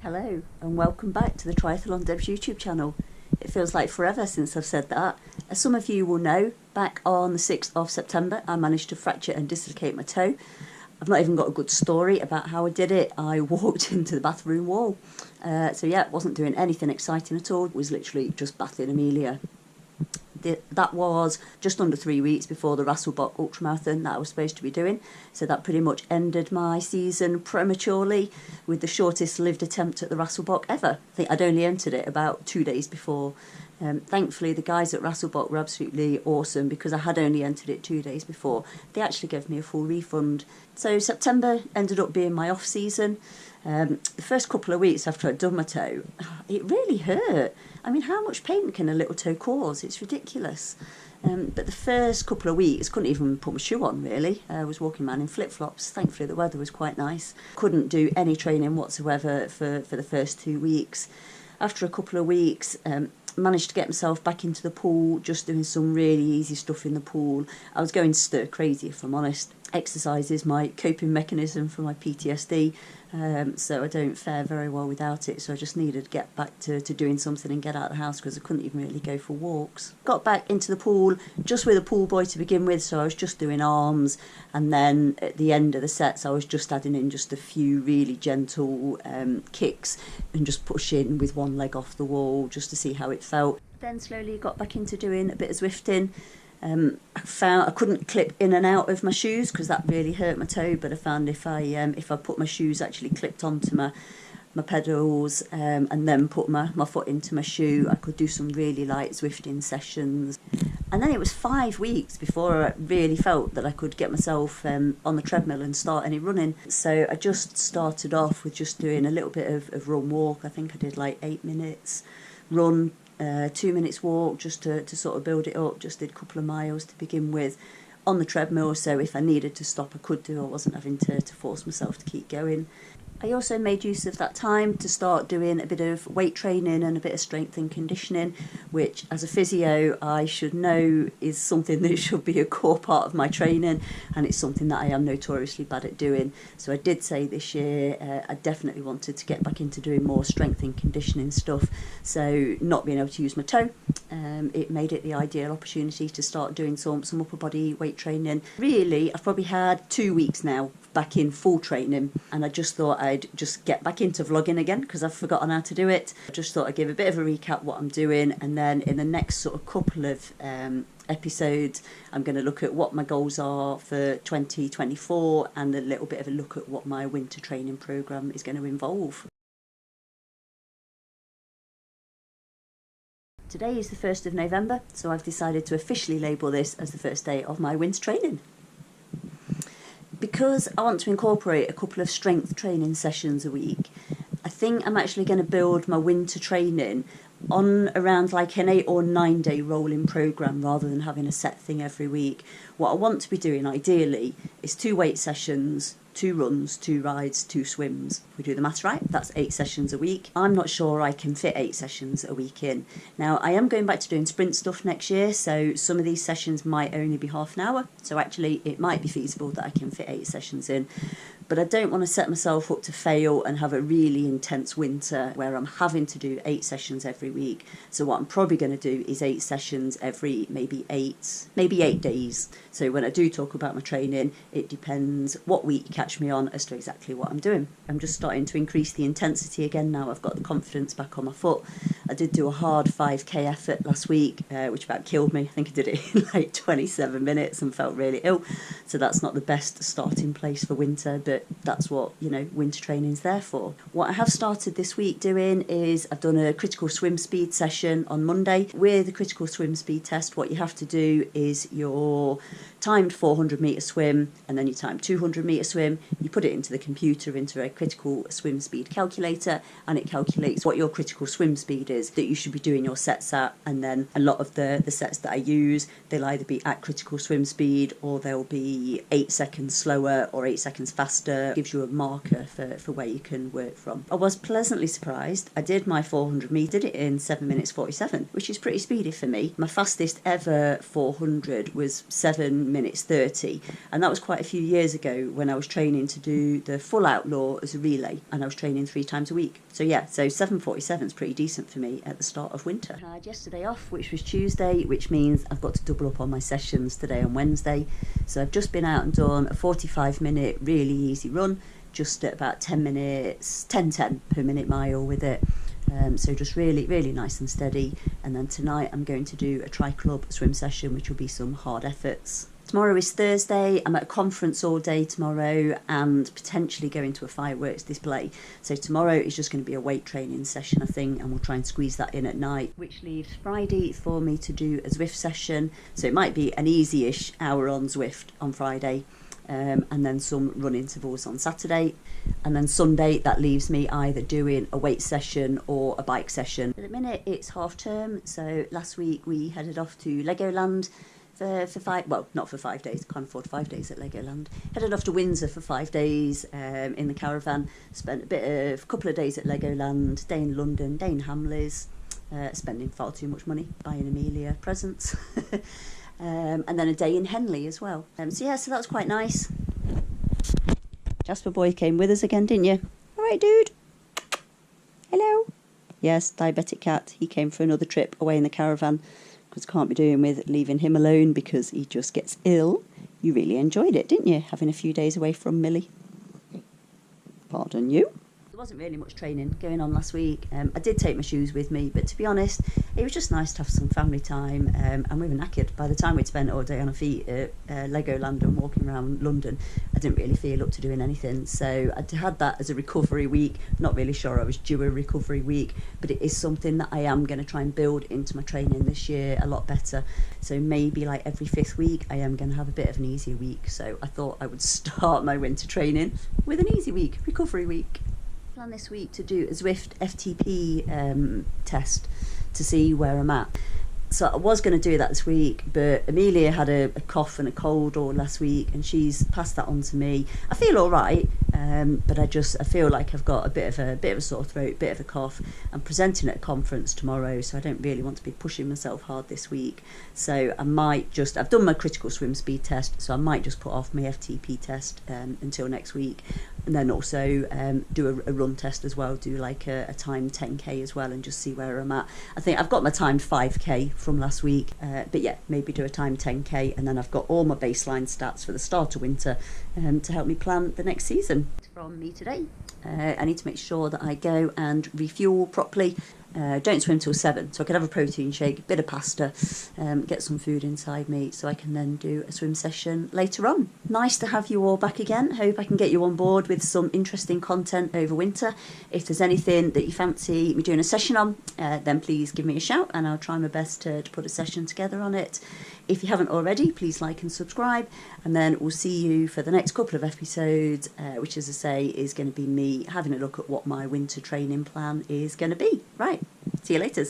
Hello and welcome back to the Triathlon Debs YouTube channel. It feels like forever since I've said that. As some of you will know, back on the 6th of September I managed to fracture and dislocate my toe. I've not even got a good story about how I did it. I walked into the bathroom wall. So yeah, wasn't doing anything exciting at all. It was literally just bathing Amelia. That was just under 3 weeks before the Rasselbach ultramarathon that I was supposed to be doing. So that pretty much ended my season prematurely with the shortest lived attempt at the Rasselbach ever. I think I'd only entered it about 2 days before. Thankfully, the guys at Rasselbach were absolutely awesome because I had only entered it 2 days before. They actually gave me a full refund. So September ended up being my off season. The first couple of weeks after I'd done my toe, it really hurt. I mean, how much pain can a little toe cause? It's ridiculous. But the first couple of weeks, couldn't even put my shoe on, really. I was walking around in flip-flops. Thankfully, the weather was quite nice. Couldn't do any training whatsoever for the first 2 weeks. After a couple of weeks, managed to get myself back into the pool, just doing some really easy stuff in the pool. I was going stir crazy, if I'm honest. Exercise is my coping mechanism for my PTSD, so I don't fare very well without it, so I just needed to get back to doing something and get out of the house because I couldn't even really go for walks. Got back into the pool just with a pool boy to begin with, so I was just doing arms, and then at the end of the sets I was just adding in just a few really gentle kicks and just pushing with one leg off the wall just to see how it felt. Then slowly got back into doing a bit of Zwifting. I found I couldn't clip in and out of my shoes because that really hurt my toe, but I found if I put my shoes actually clipped onto my pedals and then put my foot into my shoe, I could do some really light Zwifting sessions. And then it was 5 weeks before I really felt that I could get myself on the treadmill and start any running. So I just started off with just doing a little bit of run walk. I think I did like 8 minutes run, 2 minutes walk, just to sort of build it up. Just did a couple of miles to begin with on the treadmill, so if I needed to stop I could do. I wasn't having to force myself to keep going. I also made use of that time to start doing a bit of weight training and a bit of strength and conditioning, which as a physio I should know is something that should be a core part of my training, and it's something that I am notoriously bad at doing. So I did say this year I definitely wanted to get back into doing more strength and conditioning stuff. So not being able to use my toe, it made it the ideal opportunity to start doing some upper body weight training. Really, I've probably had 2 weeks now back in full training, and I just thought I'd just get back into vlogging again because I've forgotten how to do it. I just thought I'd give a bit of a recap what I'm doing, and then in the next sort of couple of episodes I'm going to look at what my goals are for 2024 and a little bit of a look at what my winter training programme is going to involve. Today is the 1st of November, so I've decided to officially label this as the first day of my winter training. Because I want to incorporate a couple of strength training sessions a week, I think I'm actually going to build my winter training on around like an 8 or 9 day rolling programme rather than having a set thing every week. What I want to be doing ideally is 2 weight sessions, 2 runs, 2 rides, 2 swims. If we do the maths right, that's 8 sessions a week. I'm not sure I can fit 8 sessions a week in. Now, I am going back to doing sprint stuff next year, so some of these sessions might only be half an hour. So actually, it might be feasible that I can fit 8 sessions in. But I don't want to set myself up to fail and have a really intense winter where I'm having to do 8 sessions every week. So what I'm probably going to do is 8 sessions every maybe 8 days. So when I do talk about my training, it depends what week you catch me on as to exactly what I'm doing. I'm just starting to increase the intensity again now. I've got the confidence back on my foot. I did do a hard 5k effort last week, which about killed me. I think I did it in like 27 minutes and felt really ill. So that's not the best starting place for winter, but that's what, winter training's there for. What I have started this week doing is I've done a critical swim speed session on Monday. With the critical swim speed test, what you have to do is your timed 400 metre swim and then you time 200 metre swim. You put it into the computer, into a critical swim speed calculator, and it calculates what your critical swim speed is that you should be doing your sets at. And then a lot of the sets that I use, they'll either be at critical swim speed or they'll be 8 seconds slower or 8 seconds faster. Gives you a marker for where you can work from. I was pleasantly surprised. I did my 400 metre, did it in 7 minutes 47, which is pretty speedy for me. My fastest ever 400 was 7 minutes 30, and that was quite a few years ago when I was training training to do the full outlaw as a relay, and I was training 3 times a week. So yeah, so 7:47 is pretty decent for me at the start of winter. I had yesterday off, which was Tuesday, which means I've got to double up on my sessions today and Wednesday. So I've just been out and done a 45-minute really easy run, just at about 10 minutes, 10 per minute mile with it. So just really, really nice and steady. And then tonight I'm going to do a tri-club swim session, which will be some hard efforts. Tomorrow is Thursday. I'm at a conference all day tomorrow and potentially going to a fireworks display. So tomorrow is just going to be a weight training session, I think, and we'll try and squeeze that in at night, which leaves Friday for me to do a Zwift session. So it might be an easy-ish hour on Zwift on Friday. And then some run intervals on Saturday, and then Sunday that leaves me either doing a weight session or a bike session. At the minute it's half term, so last week we headed off to Legoland for 5, well, not for 5 days, can't afford 5 days at Legoland. Headed off to Windsor for 5 days in the caravan, spent a couple of days at Legoland, day in London, day in Hamleys, spending far too much money buying Amelia presents. And then a day in Henley as well. So that was quite nice. Jasper boy came with us again, didn't you? All right, dude. Hello. Yes, diabetic cat. He came for another trip away in the caravan because can't be doing with leaving him alone because he just gets ill. You really enjoyed it, didn't you? Having a few days away from Millie. Pardon you. There wasn't really much training going on last week. I did take my shoes with me, but to be honest, it was just nice to have some family time, and we were knackered. By the time we'd spent all day on our feet at Legoland and walking around London, I didn't really feel up to doing anything. So I had that as a recovery week. Not really sure I was due a recovery week, but it is something that I am going to try and build into my training this year a lot better. So maybe like every 5th week, I am going to have a bit of an easier week. So I thought I would start my winter training with an easy week, recovery week. Plan this week to do a Zwift FTP test to see where I'm at. So I was going to do that this week, but Amelia had a cough and a cold all last week, and she's passed that on to me. I feel all right, but I feel like I've got a bit of a sore throat, bit of a cough. I'm presenting at a conference tomorrow, so I don't really want to be pushing myself hard this week. So I might I've done my critical swim speed test, so I might just put off my FTP test until next week, and then also do a run test as well, do like a timed 10k as well, and just see where I'm at. I think I've got my timed 5k from last week, but yeah, maybe do a timed 10k, and then I've got all my baseline stats for the start of winter to help me plan the next season. From me today, I need to make sure that I go and refuel properly. Don't swim till 7, so I can have a protein shake, a bit of pasta, get some food inside me so I can then do a swim session later on. Nice to have you all back again. Hope I can get you on board with some interesting content over winter. If there's anything that you fancy me doing a session on, then please give me a shout and I'll try my best to put a session together on it. If you haven't already, please like and subscribe, and then we'll see you for the next couple of episodes, which, as I say, is going to be me having a look at what my winter training plan is going to be. Right, see you later.